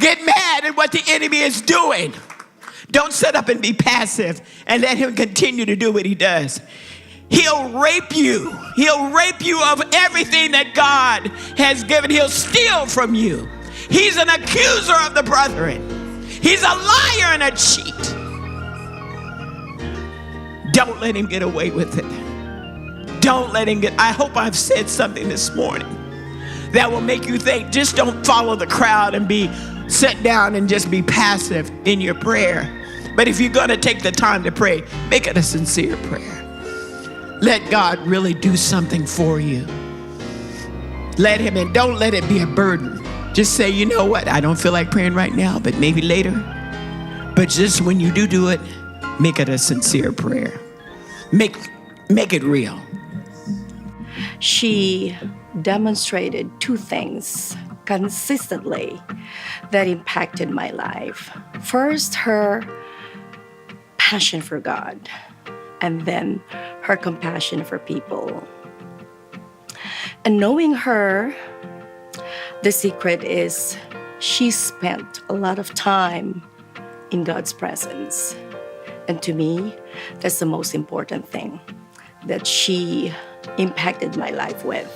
Get mad at what the enemy is doing. Don't sit up and be passive and let him continue to do what he does. He'll rape you. He'll rape you of everything that God has given. He'll steal from you. He's an accuser of the brethren. He's a liar and a cheat. Don't let him get away with it. Don't let him get. I hope I've said something this morning that will make you think. Just don't follow the crowd and sit down and just be passive in your prayer. But if you're going to take the time to pray, make it a sincere prayer. Let God really do something for you. Let him in. Don't let it be a burden. Just say, you know what? I don't feel like praying right now, but maybe later. But just when you do it, make it a sincere prayer. Make it real. She demonstrated two things consistently that impacted my life. First, her passion for God, and then her compassion for people. And knowing her, the secret is she spent a lot of time in God's presence. And to me, that's the most important thing that she impacted my life with.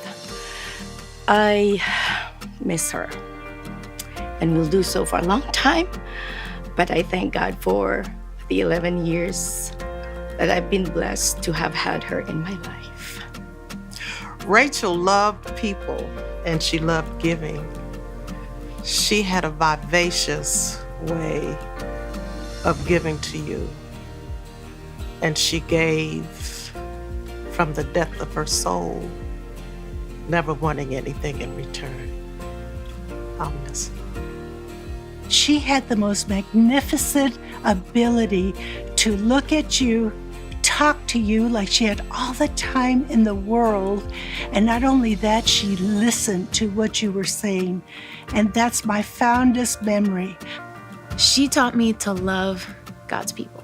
I miss her and will do so for a long time, but I thank God for the 11 years that I've been blessed to have had her in my life. Rachel loved people and she loved giving. She had a vivacious way of giving to you, and she gave from the depth of her soul, never wanting anything in return. I'll miss her. She had the most magnificent ability to look at you, talk to you like she had all the time in the world. And not only that, she listened to what you were saying. And that's my fondest memory. She taught me to love God's people,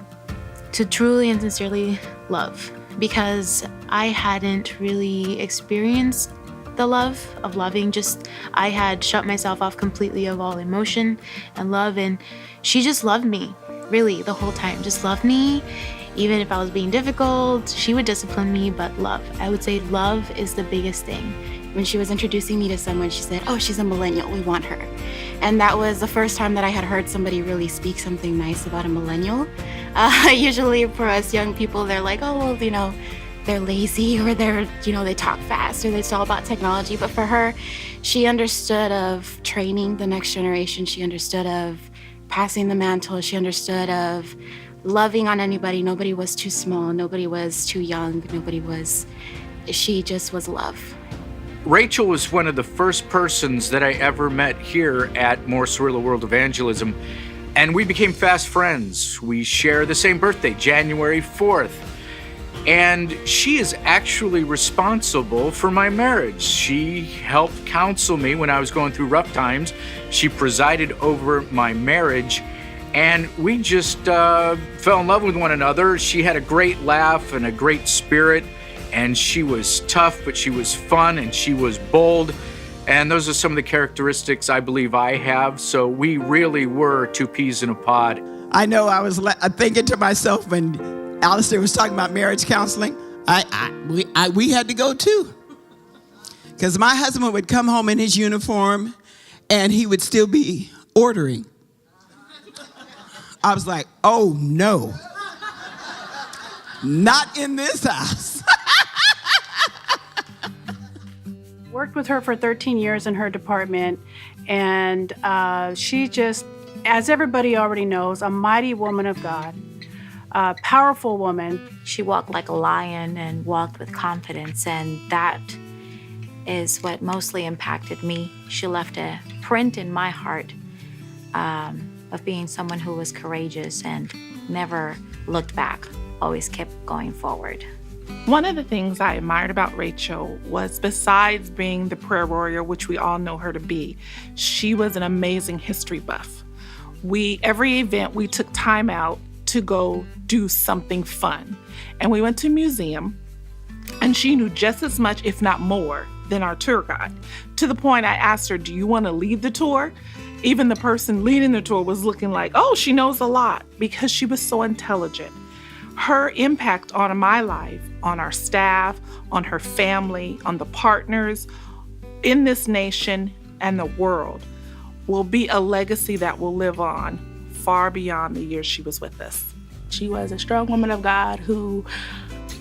to truly and sincerely love, because I hadn't really experienced the love of loving. I had shut myself off completely of all emotion and love, and she just loved me, really, the whole time. Just loved me. Even if I was being difficult, she would discipline me, but love. I would say love is the biggest thing. When she was introducing me to someone, she said, "Oh, she's a millennial, we want her." And that was the first time that I had heard somebody really speak something nice about a millennial. Usually for us young people, they're like, "Oh, well, they're lazy, or they talk fast, or it's all about technology." But for her, she understood of training the next generation. She understood of passing the mantle. She understood of loving on anybody. Nobody was too small. Nobody was too young. She just was love. Rachel was one of the first persons that I ever met here at Morrisville World Evangelism, and we became fast friends. We share the same birthday, January 4th. And she is actually responsible for my marriage. She helped counsel me when I was going through rough times. She presided over my marriage, and we just fell in love with one another. She had a great laugh and a great spirit, and she was tough, but she was fun, and she was bold. And those are some of the characteristics I believe I have. So we really were two peas in a pod. I know I was thinking to myself when Alistair was talking about marriage counseling, we had to go too. Because my husband would come home in his uniform and he would still be ordering. I was like, oh no, not in this house. Worked with her for 13 years in her department, and she just, as everybody already knows, a mighty woman of God. A powerful woman. She walked like a lion and walked with confidence, and that is what mostly impacted me. She left a print in my heart of being someone who was courageous and never looked back, always kept going forward. One of the things I admired about Rachel was, besides being the prayer warrior, which we all know her to be, she was an amazing history buff. Every event, we took time out to go do something fun. And we went to a museum, and she knew just as much, if not more, than our tour guide. To the point I asked her, "Do you want to lead the tour?" Even the person leading the tour was looking like, oh, she knows a lot, because she was so intelligent. Her impact on my life, on our staff, on her family, on the partners in this nation and the world will be a legacy that will live on far beyond the years she was with us. She was a strong woman of God who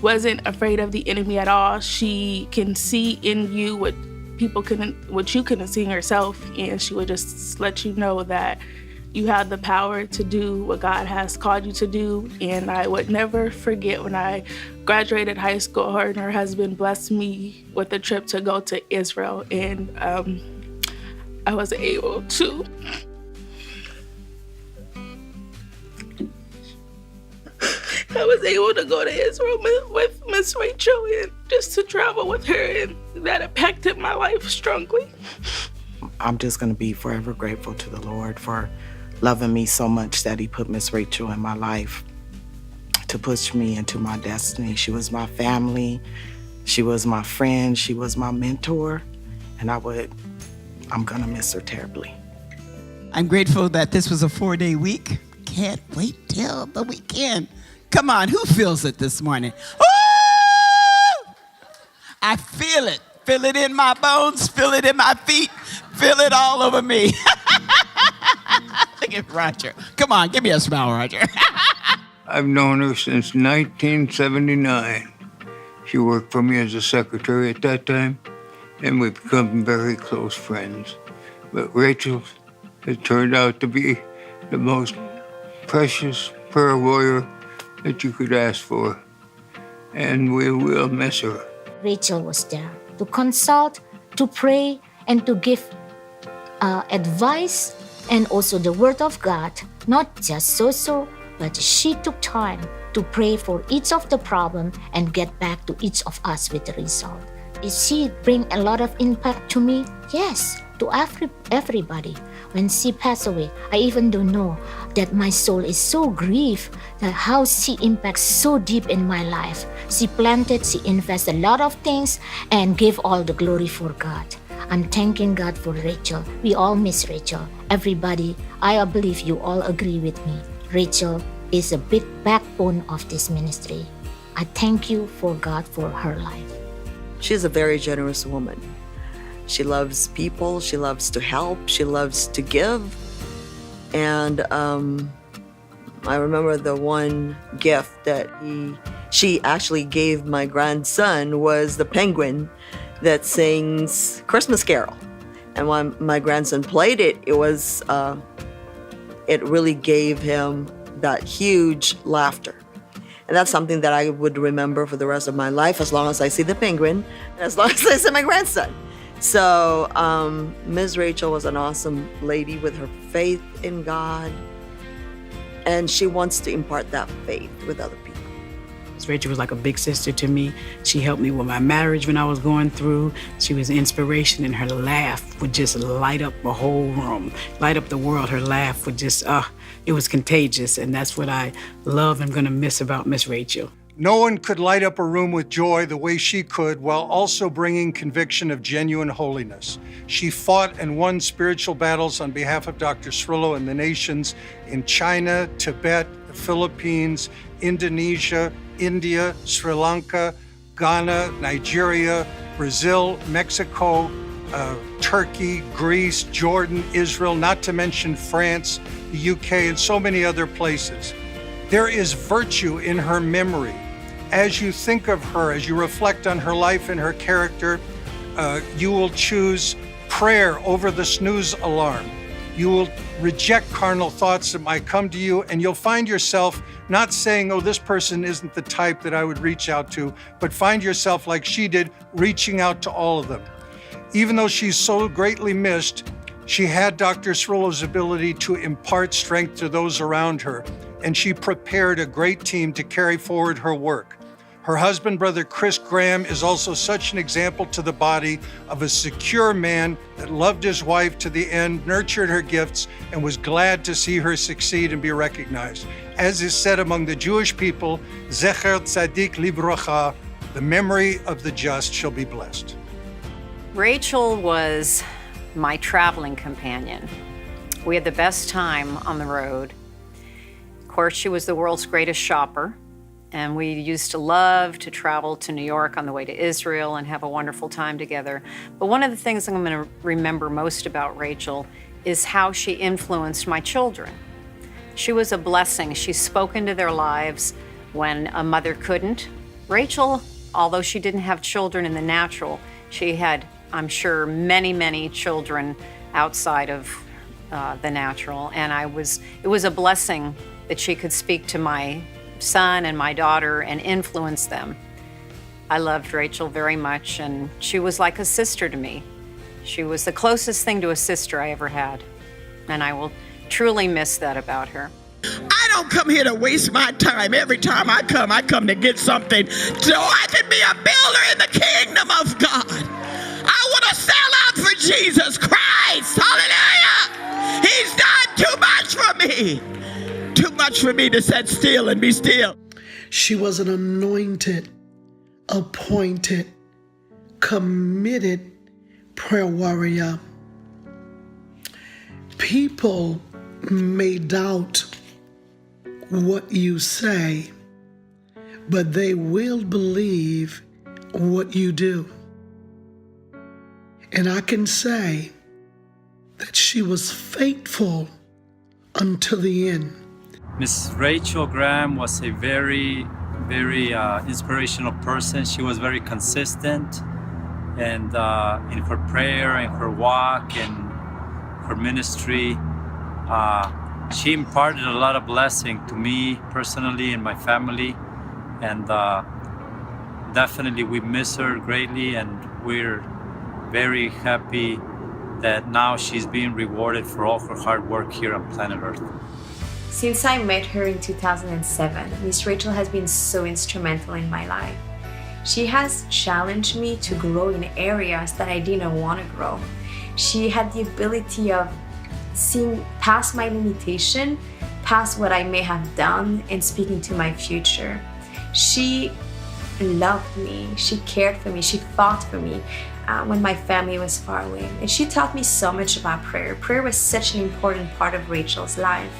wasn't afraid of the enemy at all. She can see in you what you couldn't see in yourself, and she would just let you know that you have the power to do what God has called you to do. And I would never forget when I graduated high school, her and her husband blessed me with a trip to go to Israel, and I was able to go to Israel with Miss Rachel and just to travel with her, and that impacted my life strongly. I'm just going to be forever grateful to the Lord for loving me so much that he put Miss Rachel in my life to push me into my destiny. She was my family. She was my friend. She was my mentor. And I'm going to miss her terribly. I'm grateful that this was a 4-day week. Can't wait till the weekend. Come on, who feels it this morning? Woo! I feel it. Feel it in my bones, feel it in my feet, feel it all over me. Look at Roger. Come on, give me a smile, Roger. I've known her since 1979. She worked for me as a secretary at that time, and we've become very close friends. But Rachel has turned out to be the most precious prayer warrior that you could ask for, and we will miss her. Rachel was there to consult, to pray, and to give advice, and also the word of God, not just so, but she took time to pray for each of the problem and get back to each of us with the result. Did she bring a lot of impact to me? Yes, to everybody. When she passed away, I even don't know that my soul is so grieved that how she impacts so deep in my life. She planted, she invested a lot of things and gave all the glory for God. I'm thanking God for Rachel. We all miss Rachel. Everybody, I believe you all agree with me. Rachel is a big backbone of this ministry. I thank you for God for her life. She's a very generous woman. She loves people, she loves to help, she loves to give. And I remember the one gift that she actually gave my grandson was the penguin that sings Christmas Carol. And when my grandson played it, it really gave him that huge laughter. And that's something that I would remember for the rest of my life, as long as I see the penguin, as long as I see my grandson. So Ms. Rachel was an awesome lady with her faith in God, and she wants to impart that faith with other people. Ms. Rachel was like a big sister to me. She helped me with my marriage when I was going through. She was an inspiration, and her laugh would just light up the whole room, light up the world. Her laugh would just, it was contagious, and that's what I love and gonna miss about Ms. Rachel. No one could light up a room with joy the way she could, while also bringing conviction of genuine holiness. She fought and won spiritual battles on behalf of Dr. Cirillo and the nations in China, Tibet, the Philippines, Indonesia, India, Sri Lanka, Ghana, Nigeria, Brazil, Mexico, Turkey, Greece, Jordan, Israel, not to mention France, the UK, and so many other places. There is virtue in her memory. As you think of her, as you reflect on her life and her character, you will choose prayer over the snooze alarm. You will reject carnal thoughts that might come to you, and you'll find yourself not saying, oh, this person isn't the type that I would reach out to, but find yourself like she did, reaching out to all of them. Even though she's so greatly missed, she had Dr. Cirillo's ability to impart strength to those around her, and she prepared a great team to carry forward her work. Her husband, Brother Chris Graham, is also such an example to the body of a secure man that loved his wife to the end, nurtured her gifts, and was glad to see her succeed and be recognized. As is said among the Jewish people, Zecher Tzadik Livracha, the memory of the just shall be blessed. Rachel was my traveling companion. We had the best time on the road. Of course, she was the world's greatest shopper, and we used to love to travel to New York on the way to Israel and have a wonderful time together. But one of the things I'm going to remember most about Rachel is how she influenced my children. She was a blessing. She spoke into their lives when a mother couldn't. Rachel, although she didn't have children in the natural, she had, I'm sure, many, many children outside of the natural. And it was a blessing that she could speak to my son and my daughter and influence them. I loved Rachel very much, and she was like a sister to me. She was the closest thing to a sister I ever had, and I will truly miss that about her. I don't come here to waste my time. Every time I come to get something so I can be a builder in the kingdom of God. I want to sell out for Jesus Christ. Hallelujah. He's done too much for me. Too much for me to sit still and be still. She was an anointed, appointed, committed prayer warrior. People may doubt what you say, but they will believe what you do. And I can say that she was faithful until the end. Miss Rachel Graham was a very, very inspirational person. She was very consistent and in her prayer and her walk and her ministry. She imparted a lot of blessing to me personally and my family, and definitely we miss her greatly, and we're very happy that now she's being rewarded for all her hard work here on planet Earth. Since I met her in 2007, Miss Rachel has been so instrumental in my life. She has challenged me to grow in areas that I didn't want to grow. She had the ability of seeing past my limitation, past what I may have done, and speaking to my future. She loved me, she cared for me, she fought for me when my family was far away. And she taught me so much about prayer. Prayer was such an important part of Rachel's life.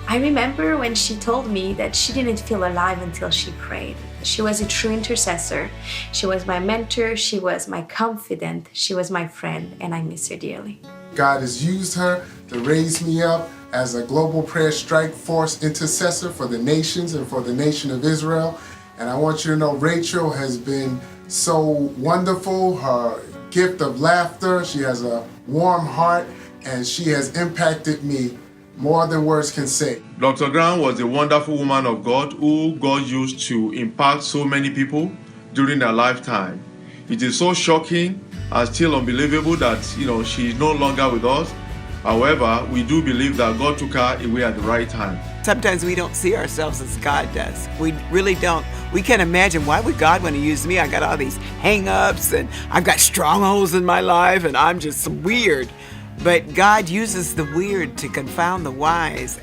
I remember when she told me that she didn't feel alive until she prayed. She was a true intercessor. She was my mentor, she was my confidant, she was my friend, and I miss her dearly. God has used her to raise me up as a global prayer strike force intercessor for the nations and for the nation of Israel. And I want you to know Rachel has been so wonderful. Her gift of laughter, she has a warm heart, and she has impacted me more than words can say. Dr. Graham was a wonderful woman of God who God used to impact so many people during their lifetime. It is so shocking and still unbelievable that, she is no longer with us. However, we do believe that God took her away at the right time. Sometimes we don't see ourselves as God does. We really don't. We can't imagine, why would God want to use me? I got all these hang-ups and I've got strongholds in my life and I'm just weird. But God uses the weird to confound the wise.